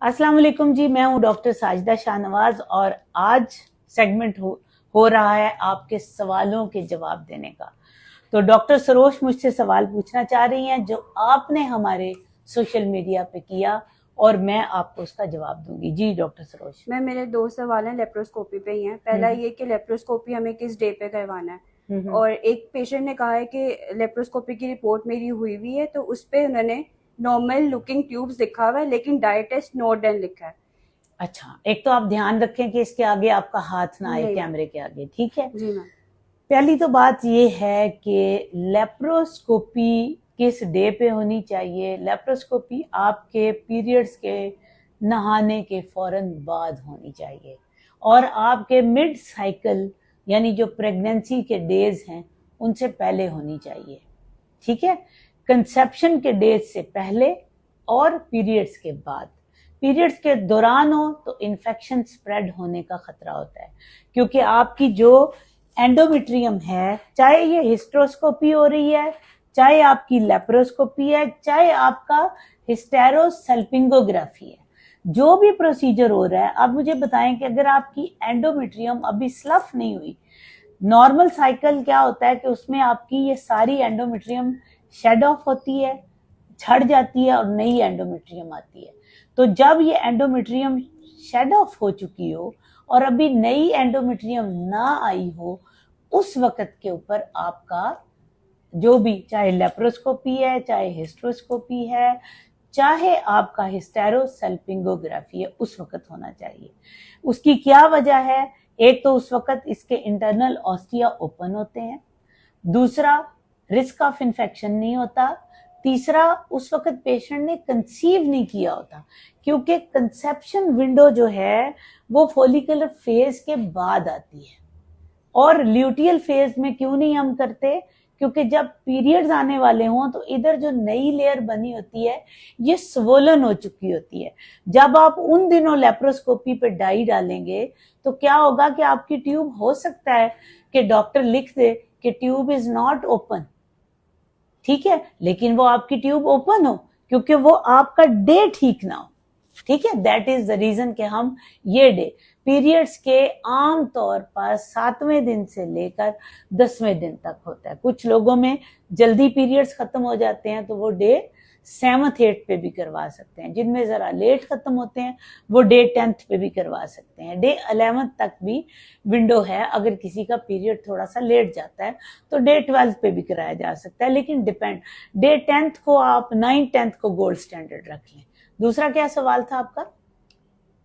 अस्सलाम वालेकुम जी, मैं हूँ डॉक्टर साजिदा शाहनवाज और आज सेगमेंट हो रहा है आपके सवालों के जवाब देने का। तो डॉक्टर सरोश मुझसे सवाल पूछना चाह रही हैं जो आपने हमारे सोशल मीडिया पे किया और मैं आपको उसका जवाब दूंगी। जी डॉक्टर सरोश। मेरे दो सवाल हैं लेप्रोस्कोपी पे ही हैं। पहला ये कि लेप्रोस्कोपी हमें किस डे पे करवाना है, और एक पेशेंट ने कहा है कि लेप्रोस्कोपी की रिपोर्ट मेरी हुई है तो उस पे उन्होंने नॉर्मल लुकिंग ट्यूब्स लिखा हुआ है लेकिन डायटेस्ट नोट डन लिखा है। अच्छा, एक तो आप ध्यान रखें कि इसके आगे आपका हाथ ना आए कैमरे के आगे, ठीक है जी मैम। पहली तो बात ये है कि लेप्रोस्कोपी किस डे पे होनी चाहिए। लेप्रोस्कोपी आपके पीरियड्स के नहाने के फौरन बाद होनी चाहिए और आपके मिड साइकिल यानी जो प्रेगनेंसी के डेज हैं उनसे पहले होनी चाहिए, ठीक है। कंसेप्शन के डेज से पहले और पीरियड्स के बाद। पीरियड्स के दौरान हो तो इन्फेक्शन स्प्रेड होने का खतरा होता है क्योंकि आपकी जो एंडोमेट्रियम है, चाहे ये हिस्टेरोस्कोपी हो रही है, चाहे आपकी लेप्रोस्कोपी है, चाहे आपका हिस्टेरोसल्पिंगोग्राफी है, जो भी प्रोसीजर हो रहा है, आप मुझे बताएं कि अगर आपकी एंडोमेट्रियम अभी स्लफ नहीं हुई, नॉर्मल साइकिल क्या होता है कि उसमें आपकी ये सारी एंडोमेट्रियम शेड ऑफ होती है, झड़ जाती है और नई एंडोमेट्रियम आती है। तो जब ये एंडोमेट्रियम शेड ऑफ हो चुकी हो और अभी नई एंडोमेट्रियम ना आई हो, उस वक्त के ऊपर आपका जो भी, चाहे लेप्रोस्कोपी है, चाहे हिस्टेरोस्कोपी है, चाहे आपका हिस्टेरोसल्पिंगोग्राफी है, उस वक्त होना चाहिए। उसकी क्या वजह है? एक तो उस वक्त इसके इंटरनल ऑस्टिया ओपन होते हैं, दूसरा रिस्क ऑफ इन्फेक्शन नहीं होता, तीसरा उस वक्त पेशेंट ने कंसीव नहीं किया होता क्योंकि कंसेप्शन विंडो जो है वो फोलिकुलर फेज के बाद आती है। और ल्यूटियल फेज में क्यों नहीं हम करते? क्योंकि जब पीरियड्स आने वाले हों तो इधर जो नई लेयर बनी होती है ये स्वोलन हो चुकी होती है। जब आप उन दिनों लेप्रोस्कोपी पे डाई डालेंगे तो क्या होगा कि आपकी ट्यूब, हो सकता है कि डॉक्टर लिख दे कि ट्यूब इज नॉट ओपन, ठीक है, लेकिन वो आपकी ट्यूब ओपन हो क्योंकि वो आपका डे ठीक ना हो, ठीक है। दैट इज द रीजन कि हम ये डे पीरियड्स के आम तौर पर 7वें दिन से लेकर 10वें दिन तक होता है। कुछ लोगों में जल्दी पीरियड्स खत्म हो जाते हैं तो वो डे 7th 8th पे भी करवा सकते हैं। जिनमें जरा लेट खत्म होते हैं वो डे 10th पे भी करवा सकते हैं। डे 11th तक भी विंडो है। अगर किसी का पीरियड थोड़ा सा लेट जाता है तो डे 12th पे भी कराया जा सकता है, लेकिन डिपेंड, डे 10th को आप 9th 10th को गोल्ड स्टैंडर्ड रख लें। दूसरा क्या सवाल था आपका?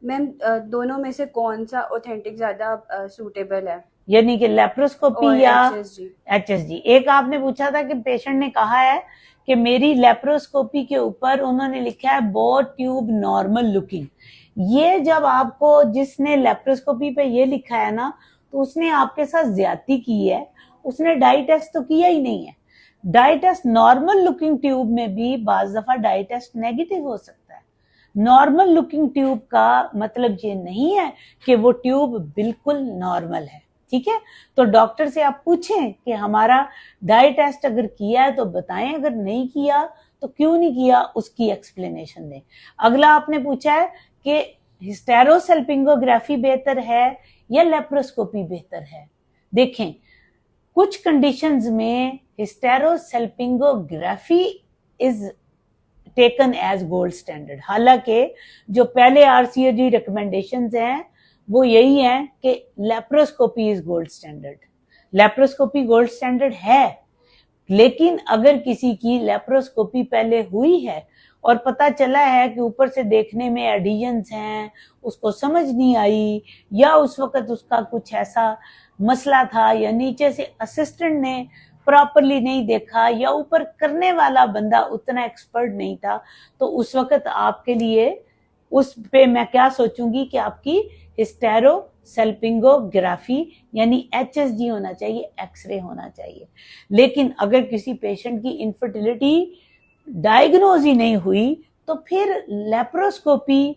मैम दोनों में से कौन सा ऑथेंटिक ज्यादा सूटेबल है, यानी कि लेप्रोस्कोपी या HSG? HSG। एक आपने पूछा था कि पेशेंट ने कहा है कि मेरी लेप्रोस्कोपी के ऊपर उन्होंने लिखा है बोथ ट्यूब नॉर्मल लुकिंग। ये जब आपको, जिसने लेप्रोस्कोपी पे ये लिखा है ना, तो उसने आपके साथ ज्यादती की है, उसने डाई टेस्ट तो किया ही नहीं है। Dye test normal looking tube में भी बाज दफा डाई टेस्ट नेगेटिव हो सकता है। नॉर्मल लुकिंग ट्यूब का मतलब ये नहीं है कि वो ट्यूब बिल्कुल नॉर्मल है, ठीक है। तो डॉक्टर से आप पूछें कि हमारा डाई टेस्ट अगर किया है तो बताएं, अगर नहीं किया तो क्यों नहीं किया, उसकी एक्सप्लेनेशन दें। अगला आपने पूछा है कि हिस्टेरोसल्पिंगोग्राफी बेहतर है या लेप्रोस्कोपी बेहतर है। देखें, कुछ कंडीशंस में hysterosalpingography is taken as gold standard. हालांकि जो पहले RCOG रिकमेंडेशंस हैं वो यही है कि laparoscopy is gold standard. Laparoscopy gold standard है, लेकिन अगर किसी की लेप्रोस्कोपी पहले हुई है और पता चला है कि ऊपर से देखने में एडिशंस हैं, उसको समझ नहीं आई, या उस वक्त उसका कुछ ऐसा मसला था, या नीचे से असिस्टेंट ने प्रॉपरली नहीं देखा, या ऊपर करने वाला बंदा उतना एक्सपर्ट नहीं था, तो उस वक्त आपके लिए उस पे मैं क्या सोचूंगी कि आपकी हिस्टेरोसल्पिंगोग्राफी यानी HSG होना चाहिए, एक्सरे होना चाहिए। लेकिन अगर किसी पेशेंट की इनफर्टिलिटी डायग्नोज ही नहीं हुई तो फिर लेप्रोस्कोपी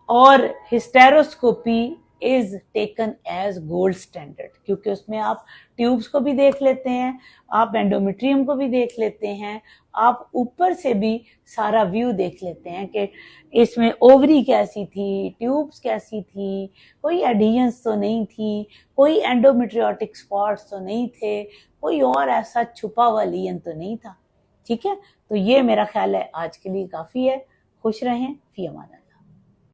और hysteroscopy is taken as gold standard, کیونکہ اس میں آپ ٹیوبس کو بھی دیکھ لیتے ہیں, آپ اینڈومیٹریم کو بھی دیکھ لیتے ہیں, آپ اوپر سے بھی سارا ویو دیکھ لیتے ہیں کہ اس میں اووری کیسی تھی, ٹیوبس کیسی تھی, کوئی ایڈیشنس تو نہیں تھی, کوئی اینڈومیٹریوٹک اسپاٹس تو نہیں تھے, کوئی اور ایسا چھپا ہوا لین تو نہیں تھا. ٹھیک ہے, تو یہ میرا خیال ہے آج کے لیے کافی ہے. خوش رہیں, فی امان اللہ.